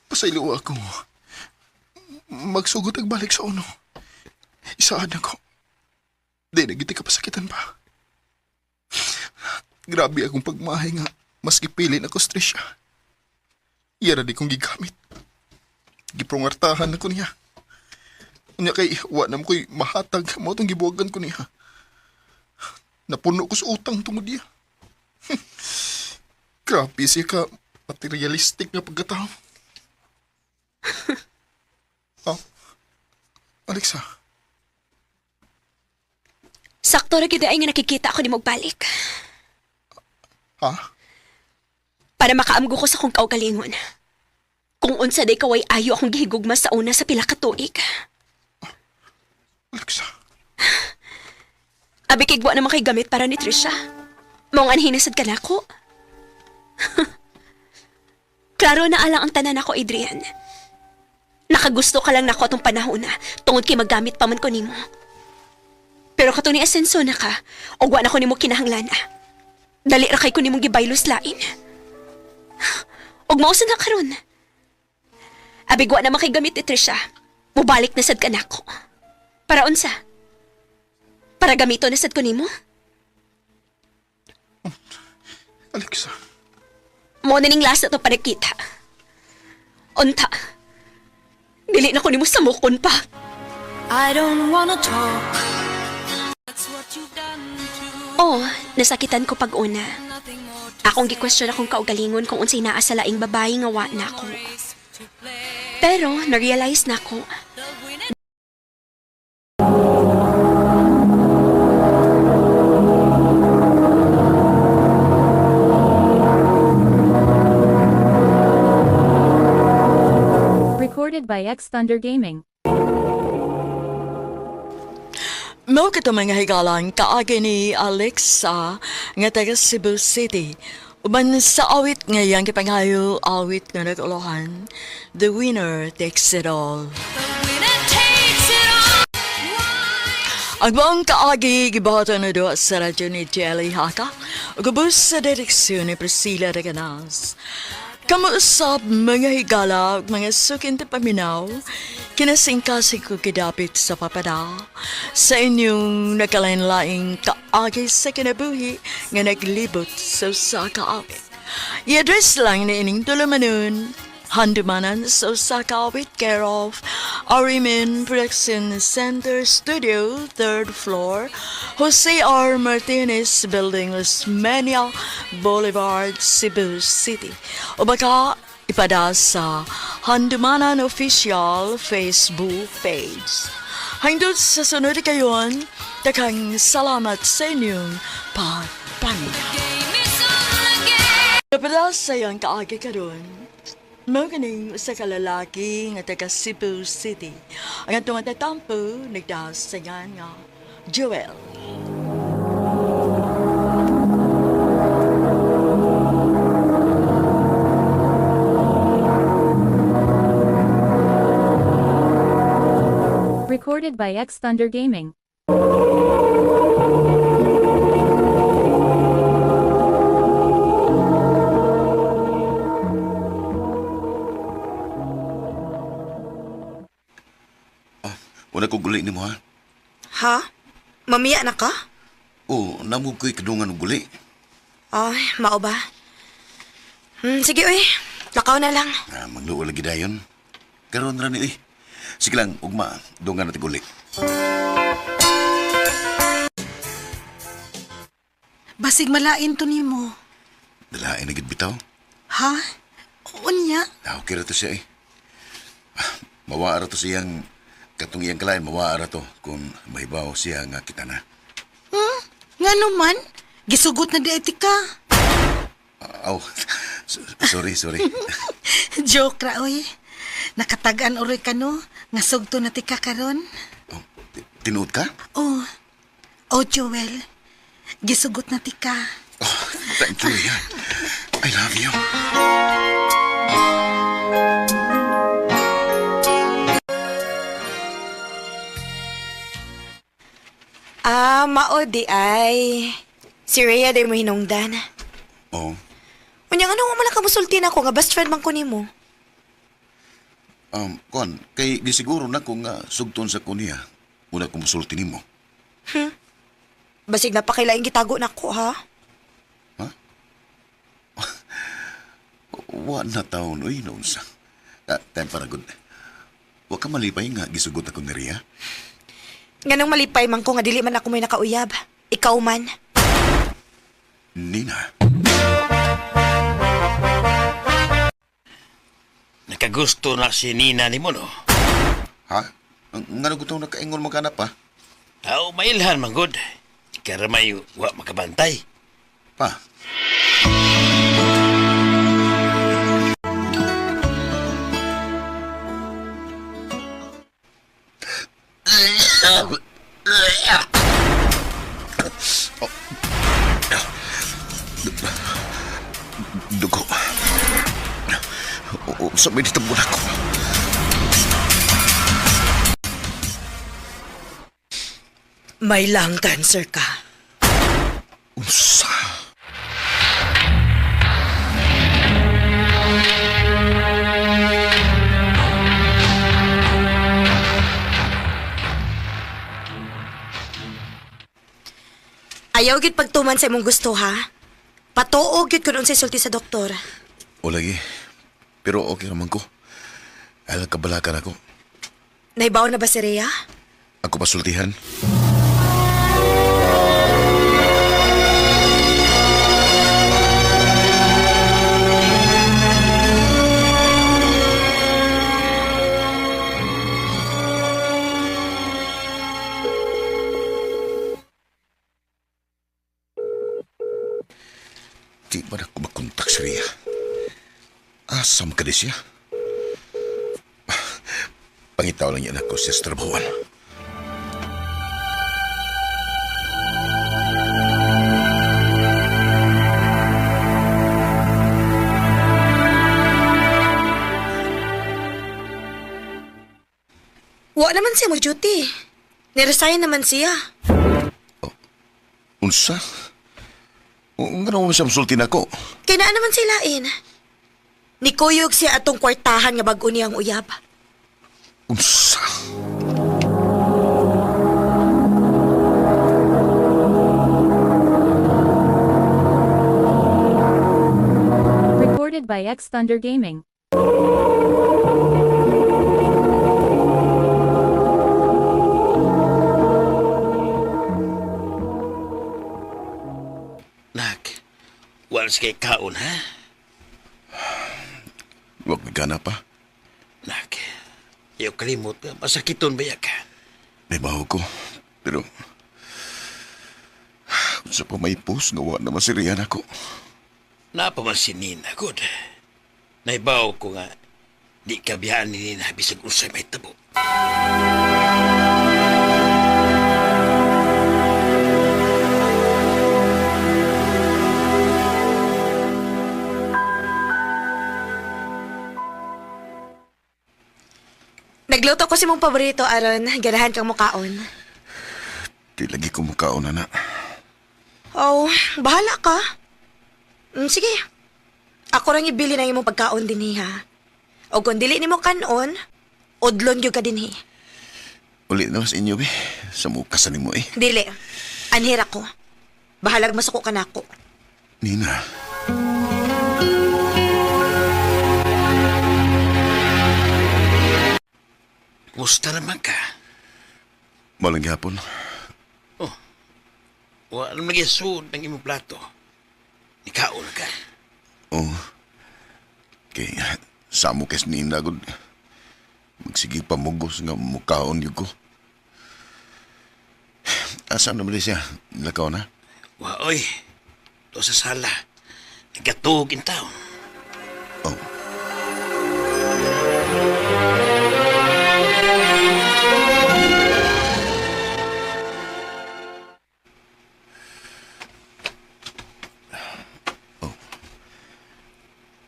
Pasaylo ako. Magsugod ang balik sa uno. Isaad ako. Di nagiti ka pasakitan pa. Grabe akong pagmahay nga. Maski pilin ako stress siya. Iyara di kong gigamit. Giprongartahan ako niya. Unya kay wa nam ko'y mahatag mo itong gibuwagan ko niya. Napuno ko sa utang tungod niya. Grabe siya ka materialistic na pagkatao. Alexa. Sakto ra gyud ay nga nakikita ako ni magbalik. Ha? Para makaamgo ko sa kong kaugalingon. Kung unsa day kaway ayo akong gihigugma sa una sa pila ka tuig. Alexa. Abi kigwa naman kay gamit para ni Trisha. Mao nga hinasad ka nako. Klaro na alang ang tanan ako, Adrian. Nakagusto ka lang nako atong panahon na tungod kay maggamit pa man ko nimo. Pero kato ni asenso na ka, og wa na ko nimo kinahanglan. Dali ra kay ko nimong gibaylos lain. Og mausa na karon. Abi wa na makigamit ni Trisha. Mubalik na sad ka nako. Para unsa? Para gamito na sad ko nimo? Alexa. Mo na ning last na to panakita. Unta. Dili na ko nimo samukon pa. I don't wanna talk. Oh, nasakitan ko pag-una. Akong gi-question akong kaugalingon kung unsay naa sa laing babae nga wa na ako. Pero, na-realize na ako. Recorded by X Thunder Gaming. Mao kita mga higalan kaagi ni Alexa nga taga Cebu City. Uban sa awit ngayang kipanghayo awit nga nag-ulohan. The winner takes it all. Ang buong kaagi gibahaton na doon sa radyo ni Jelly Haka. Ugubos sa direksyon ni Priscilla Reganas. Kamuusap mga higala, mga sukin ti paminaw, kinasingkasing ko kidapit sa papada, sa inyong nagkalain-laing kaagi sa kinabuhi nga naglibot sa kaawit. I-address lang ni ining tulumanon, handumanan sa kaawit care of Arimin Production Center Studio, 3rd floor, Jose R. Martinez Building, Lusmania Boulevard, Cebu City. O baka ipada sa Handumanan Official Facebook page. Hangtod sa sunod kayon, takang salamat sa inyong pagpaninga. Ipada sa iyong kaagi karon, mao kaning usa ka lalaki nga taga Cebu City. Ang atong tatampo nagdasayan nga Joel. Recorded by X Thunder Gaming. Wala ko guli ni mo, ha? Ha? Mamiya na ka? Oo, namog ko'y kadungan ng guli. Ay, mao ba? Sige, uy. Lakaw na lang. Magluo lagi dayon. Karoon ra ni, Sige lang, ugma, dungan natin guli. Basig malain to nimo. Dalain na gid bitaw. Ha? Unya? Okay ra to siya, Mawaara to siyang katong iyang kalain, mawaara to kung mahibaw siya nga kita na. Nga naman? Gisugot na di etika. Sorry. Joke ra, oy. Nakatagan oroy ka no, nga sugto na tika karon. Tinuod ka? Oh, Joel. Gisugot na tika. Thank you, Ian. I love you. Mao di ay. Si Rhea di mo hinungdan. Oo. Unya nga nung ka musulti na ako nga best friend man ko nimo. Kuan, kay di siguro na kung sugton sa kuniya, una kong musulti nimo. Basig napakilaing gitago na ko, ha? Ha? Wa na taon, uy, noon sa. Time para good. Wa ka malipay nga gisugot ako ni Rhea. Nga nung malipay man ko nga dili man ako may nakauyab. Ikaw man. Nina. Nakagusto na si Nina ni mo, no? Ha? Nga nagutong nakaingon maghanap, ha? Mailhan, manggod. Karamay wa makabantay. Pa, dugo. Sa may ditambun ako. May lung cancer ka. Unsa? Ayaw gid pagtuman sa imong gusto, ha? Patuog gid kun unsay sulti sa doktor. O lagi. Pero okay naman ko. Alang kabalakan ako. Nahibaw na ba si Rhea? Ako pasultihan. Di ba na ko makontak si Rhea? Asam ka di siya? Pangitaw lang yan ako siya sa trabahuan. Wa naman siya mo duty. Niresign naman siya. Unsa? Ngano mo siya masulti na ko? Kaya na naman sila Nikuyog siya atong kwartahan nga bag-o niyang uyab. Unsa? Recorded by X Thunder Gaming. Nak, walas kay kaon, ha? Huwag nagana pa. Nak, ayaw kalimot ka. Masakiton ba ka? May baho ko. Pero... Sa pa may post, gawa na masiriyan ako. Napamansinin na, good. Naibaw ko nga, di ka bihaan ni Nina bisag unsay may tabo. Nagluto ko si mong paborito, Aron. Ganahan kang mukaon. Di lagi ko mukhaon, na. Oh, bahala ka. Sige. Ako rang ibili na imong pagkaon din ha. O kung dili ni mo kanon, udlon yung ka din Ulit na sa inyo, be. Sa mukasan mo, eh. Dili. Anhira ko. Bahalag masuko ka na ako. Nina. Musta naman ka? Malang hapon. Wala naman nag-iasud ng imong plato. Ikaon ka. Oh. Kay, sa mo kes Nina, good. Magsige pamugos nga mukhaon yun ko. Asa naman siya? Lakaw na? Waoy, to sa sala. Nagkatuhog in taon. Oh.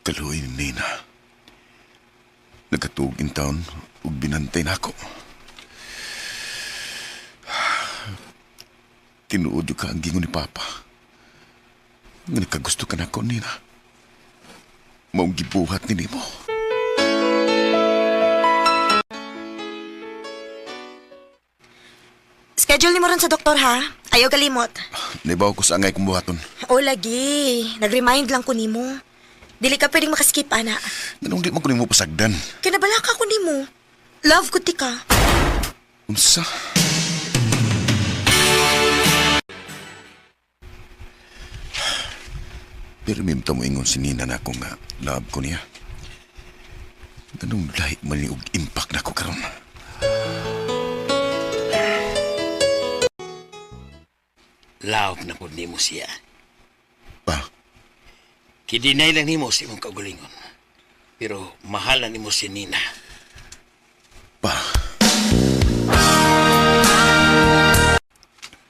Kaluoy ni Nina. Nagkatuog in taon ug binantay na ako. Tinuod ka ang gingon ni Papa. Nga nagkagusto ka na ako, Nina. Maong gibuhat ni mo. Schedule ni mo ron sa doktor ha. Ayaw kalimot. Naibaw ko sa angay kong buhaton. O lagi. Nag-remind lang ko nimo. Dili ka pwedeng makaskip, ana. Ganong di mo ko nimo pasagdan. Kinabala ka ko nimo. Love ko ti ka. Unsa? Pero mimta mo ingon si Nina na ako nga love ko niya. Ganong lahi maniog impact na ko karon. love na po nimo siya. Pa, Kidinay lang nimo sa imong kaugalingon. Pero mahalan nimo si Nina. pa,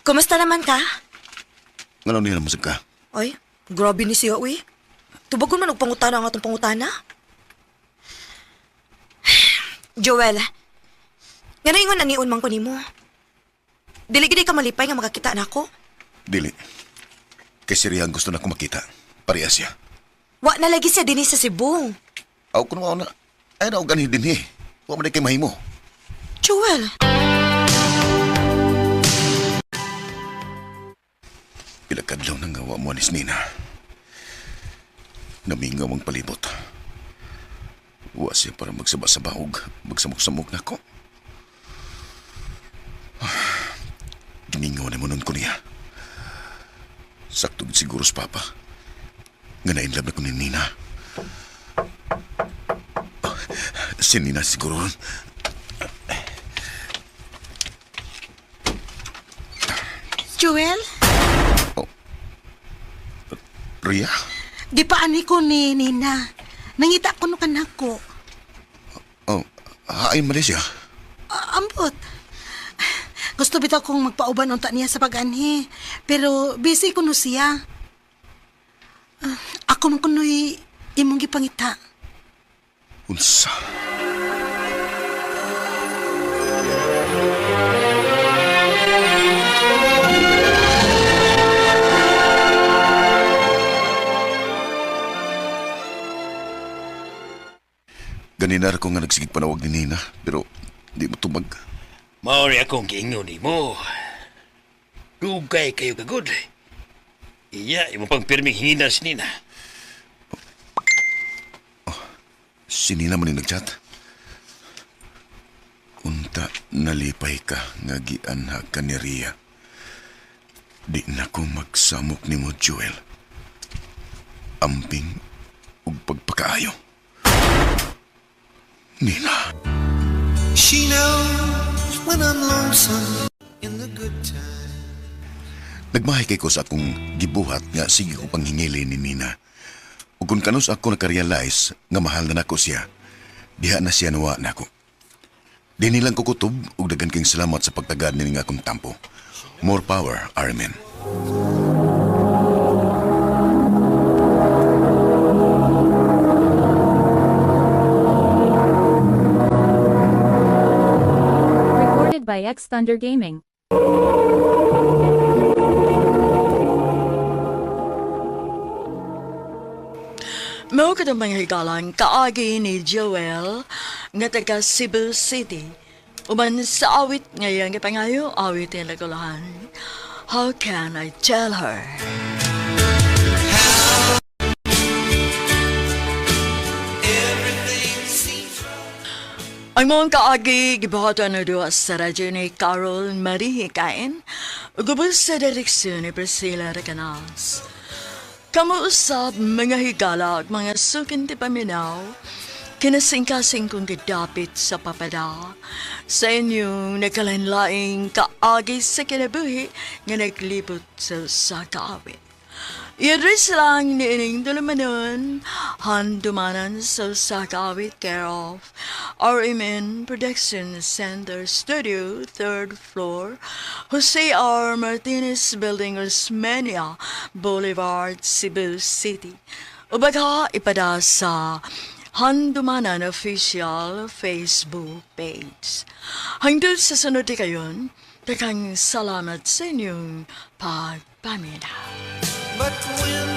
Kumusta naman ka? ngano nila masag ka? Oy, grabe ni siya, uy. Tubagon man og pangutana ang atong pangutana. Joel, nga na ingon aniun man ko nimo. Dili gid ka malipay nga makakita na ako. Dili. Kay si Rian gusto na ko makita. Parehas siya. Wa na lagi siya dinhi sa Cebu. Aw kuno mo na. Ay na ganhi din eh. Wa man kay mahimo. Joel, Pila kadlaw nang gawa mo anis Nina. Namingaw ang palibot. Wa siya para magsaba-sabahog, magsamok-samok na ko. Giningaw na mo nun ko niya. Sakto siguro sa papa. Nga na-inlove na ko ni Nina. Si Nina siguro. Joel, Ria? di pa ani ko ni Nina. Nangita ko no kanako. Oh, hain Malaysia. Ambot. Gusto bitaw kong magpauban unta niya sa pag-anhi. Pero busy ko no siya. Ako man kuno'y imong gipangita. Unsa? Ganinar ko nga nagsigig panawag ni Nina, pero di mo tumag. Maori akong giingon nimo. Dugay kayo kagod. Iya, imo pang pirming hingina si Nina. Si Nina man yung nagchat. Unta nalipay ka nga gianha ka ni Ria. Di na ko magsamok ni mo, Joel. Amping ug pagpakaayo. Nina. She knows when I'm lonesome in the good times. Nagmahay kay ko sa akong gibuhat nga sige ko panghingili ni Nina. Ug kung kanus ako nakarealize nga mahal na nako siya, diha na siya nawa nako. Di nilang kukutob ug dagan king salamat sa pagtagad ni nga akong tampo. More power, Armin. Recorded by X Thunder Gaming. Mao ka mga higalang kaagi ni Joel nga taga Cebu City. Uban sa awit ngayon kapangayo, awit yung lagulahan. How can I tell her? Ang mga kaagi, gibahatan na doon sa radyo ni Carol Marie Hikain, ugubos sa direksyon ni Priscilla Recanas. Kamuusap mga higala at mga sukin ti paminaw, kinasingkasing kong gidapit sa papada, sa inyong nagkalanlaing kaagi sa kinabuhi nga naglibot sa kaawit. I-address lang ni ining dulumanon, handumanan sa sakawit care of RMN Production Center Studio, 3rd floor, Jose R. Martinez Building, Osmeña Boulevard, Cebu City. Ubaga ipada sa Handumanan Official Facebook page. Hanggang sa sunod kayon, takang salamat sa inyong pagpamina. But when